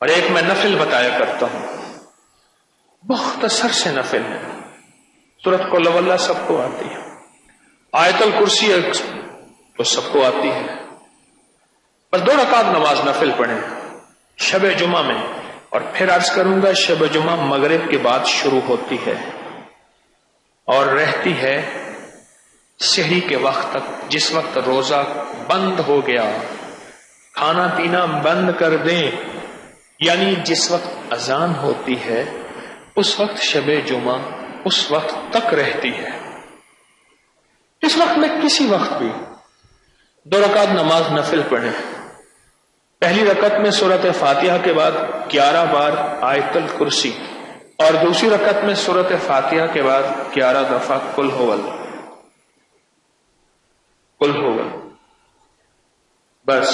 اور ایک میں نفل بتایا کرتا ہوں، مختصر سے نفل ہے. سورۃ قل ہو اللہ سب کو آتی ہے، آیت الکرسی تو سب کو آتی ہے. بس 2 رکعت نماز نفل پڑھیں شب جمعہ میں. اور پھر عرض کروں گا شب جمعہ مغرب کے بعد شروع ہوتی ہے اور رہتی ہے سحری کے وقت تک. جس وقت روزہ بند ہو گیا، کھانا پینا بند کر دیں، یعنی جس وقت اذان ہوتی ہے اس وقت شب جمعہ اس وقت تک رہتی ہے. اس وقت میں کسی وقت بھی 2 رکعت نماز نفل پڑھیں. پہلی رکعت میں سورۃ فاتحہ کے بعد 11 بار آیت الکرسی، اور دوسری رکعت میں سورۃ فاتحہ کے بعد 11 دفعہ قل ہو اللہ. قل ہو اللہ. بس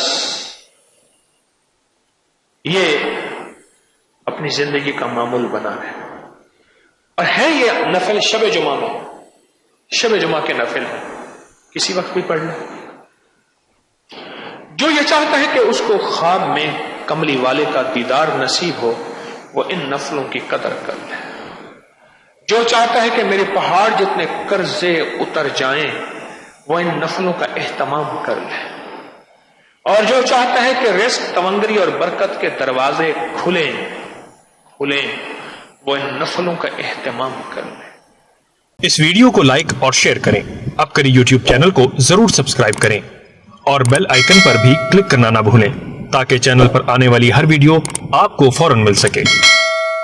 یہ اپنی زندگی کا معمول بنا ہے. اور ہے یہ نفل شب جمعہ میں، شب جمعہ کے نفل ہے، کسی وقت بھی پڑھ لیں. جو یہ چاہتا ہے کہ اس کو خواب میں کملی والے کا دیدار نصیب ہو، وہ ان نفلوں کی قدر کر لے. جو چاہتا ہے کہ میرے پہاڑ جتنے قرضے اتر جائیں، وہ ان نفلوں کا اہتمام کر لے. اور جو چاہتا ہے کہ رزق، تونگری اور برکت کے دروازے کھلیں، وہ ان نفلوں کا اہتمام کر لیں. اس ویڈیو کو لائک اور شیئر کریں. اب کریں یوٹیوب چینل کو ضرور سبسکرائب کریں اور بیل آئیکن پر بھی کلک کرنا نہ بھولیں تاکہ چینل پر آنے والی ہر ویڈیو آپ کو فوراً مل سکے.